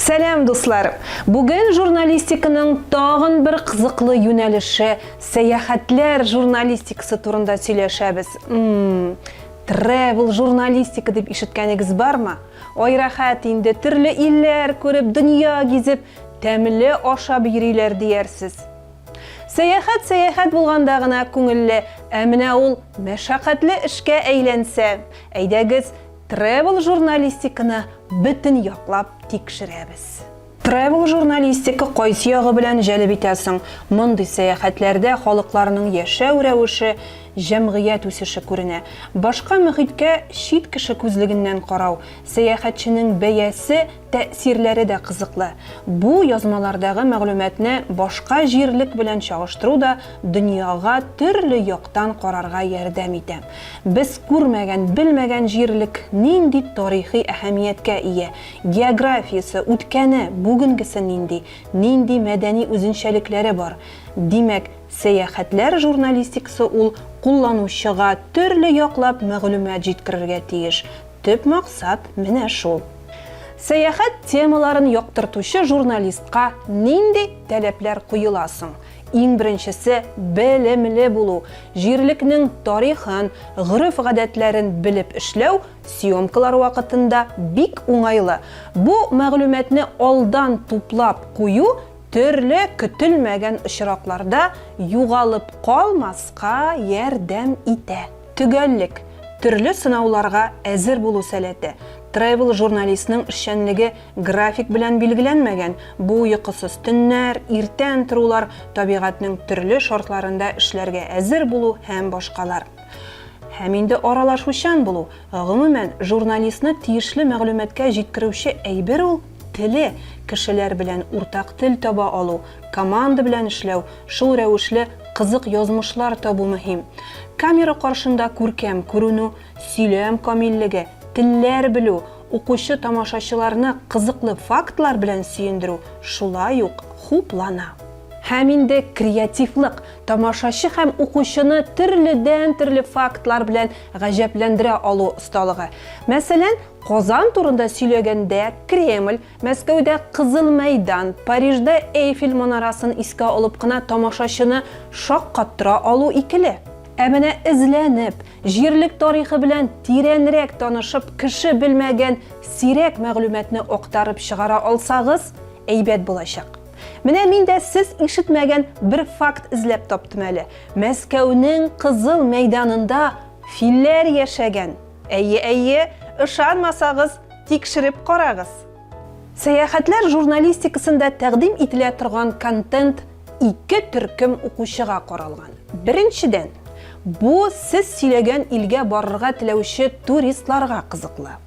Сәлам дусларым. Бүген журналистиканың тагын бер кызыклы юнәлеше сәяхәтләр журналистикасы турында сөйләшәбез. Travel журналистика дип ишеткәнегез бармы? Ой рәхәт инде, төрле илләр күреп, дөнья гизеп, тәмле ашап йөриләр диярсез. Сәяхәт булганда гына күңелле, ә менә ул мәшәкатьле эшкә әйләнсә, әйдәгез travel журналистиканы бөтен яклап тикшерәбез. Travel журналистика кайсы ягы белән җәлеп итәсең? Мондый сәяхәтләрдә халыкларның яшәү рәвеше, җәмгыять үсеше күренә. Башка мөхиткә чит кеше күзлегеннән карау, сәяхәтченең бәясе, тәэсирләре дә кызыклы. Бу язмалардагы мәгълүматны башка җирлек белән чагыштыру да дөньяга төрле яктан карарга ярдәм итә. Без күрмәгән, белмәгән җирлек нинди тарихи әһәмияткә ия, географиясе, үткәне, бүгенгесе нинди мәдәни үзенчәлекләре бар. Димәк, сәяхәтләр журналистикасы ул кулланучыга төрле яклап мәгълүмат җиткерергә тиеш. Төп максат менә шул. Сәяхәт темаларын яктыртучы журналистка нинди таләпләр куеласың? Иң беренчесе белемле булу, җирлекнең тарихын, гырыф-гадәтләрен белеп эшләү съемкалар вакытында бик уңайлы. Бу мәгълүматны алдан туплап кую төрле көтелмәгән очракларда югалып калмаска ярдәм итә. Төгәллек, төрле сынауларга әзер булу сәләте. Travel журналистның эшчәнлеге график белән билгеләнмәгән. Бу йокысыз төннәр, иртән торулар, табигатьнең төрле шартларында эшләргә әзер булу һәм башкалар. Һәм инде аралашучан булу. Гомумән, журналистны тиешле мәгълүматкә җиткерүче әйбер ул теле, кешеләр белән уртак тел таба алу, команда белән эшләү, шул рәвешле кызык язмышлар табу мөһим. Камера каршында күркәм күренү, сөйләм камиллеге, телләр белү, укучы тамашачыларны кызыклы фактлар белән сөендерү, шулай ук хуплана. Һәм инде креативлык, тамашачы һәм укучыны төрле фактлар белән гаҗәпләндерә алу осталыгы. Мәсәлән, Казан турында сөйләгәндә Кремль, Мәскәүдә Кызыл мәйдан, Парижда Эйфель манарасын искә алып кына тамашачыны шаккаттыра алу икеле. Ә менә эзләнеп, җирлек тарихы белән тирәнрәк танышып, кеше белмәгән сирәк мәгълүматны актарып чыгара алсагыз, әйбәт булачак. Менә мин дә сез ишетмәгән бер факт эзләп таптым әле. Мәскәүнең Кызыл мәйданында филләр яшәгән. Әйе, ышанмасагыз, тикшереп карагыз. Сәяхәтләр журналистикасында тәкъдим ителә торган контент ике төркем укучыга каралган. Беренчедән, бу сез сөйләгән илгә барырга теләүче туристларга кызыклы.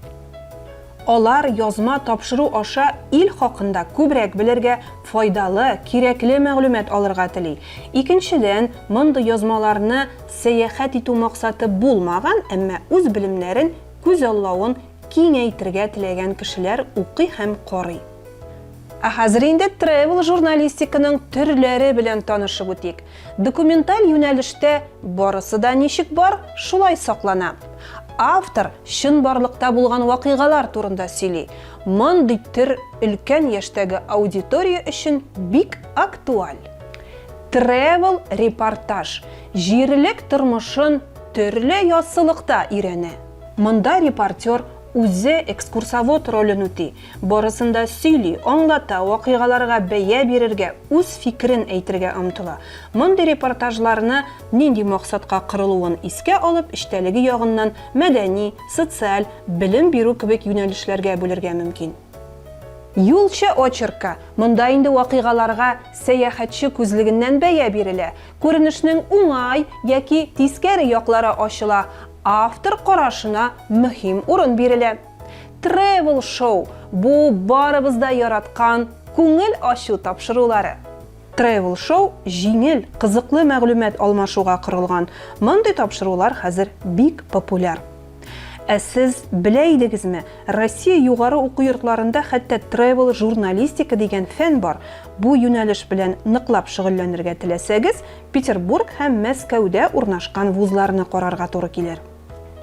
Алар язма тапшыру аша ил хакында күбрәк белергә, файдалы, кирәкле мәгълүмат алырга тели. Икенчедән, мондый язмаларны сәяхәт итү максаты булмаган, әмма үз белемнәрен, күз аллавын киңәйтергә теләгән кешеләр укый һәм карый. Хәзер инде travel журналистиканың төрләре белән танышып үтик. Документаль юнәлештә барысы да ничек бар, шулай саклана. Автор чын барлыкта булган вакыйгалар турында сөйли. Мондый төр өлкән яшьтәге аудитория өчен бик актуаль. Travel репортаж, җирлек тормышын төрле яссылыкта өйрәнә. Монда репортер үзе экскурсовод ролен үти. Барысында сөйли, аңлата, вакыйгаларга бәя бирергә, үз фикерен әйтергә омтыла. Мондый репортажларны нинди максатка кырылуын искә алып, эчтәлеге ягыннан мәдәни, социаль, белем бирү кебек юнәлешләргә бүләргә мөмкин. Юлчы очерка. Монда инде вакыйгаларга сәяхәтче күзлегеннән бәя бирелә. Күренешнең уңай яки тискәре яклары ачыла. Автор карашына мөһим урын бирелә. Travel show. Бу барыбызда яраткан күңел ачу тапшырулары. Travel show җиңел, кызыклы мәгълүмат алмашуга корылган. Мондый тапшырулар хәзер бик популяр. Ә сез белә идегезме, Россия югары уку йортларында хәтта travel журналистика дигән фән бар. Бу юнәлеш белән ныклап шөгыльләнергә теләсәгез, Петербург һәм Мәскәүдә урнашкан вузларны карарга туры килер.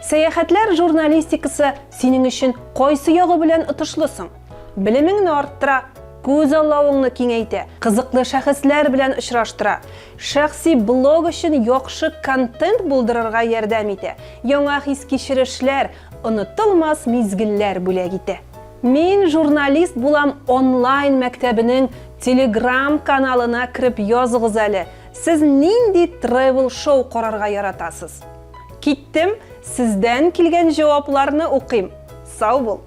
Сәяхәтләр журналистикасы синең өчен кайсы ягы белән отышлысың? Біліміңні арттыра, көз алауыңны кеңейте, қызыклы шәхесләр белән очраштыра, шәхси блог өчен яхшы контент булдырырга ярдәм итә, яңа хис кичерешләр, онытылмас мизгелләр бүләк итә. Мин журналист булам онлайн мәктәбенең Telegram каналына кирип языгыз әле. Сез нинди travel show карарга яратасыз? Киттем, сездән килгән җавапларны укыйм. Сау бул!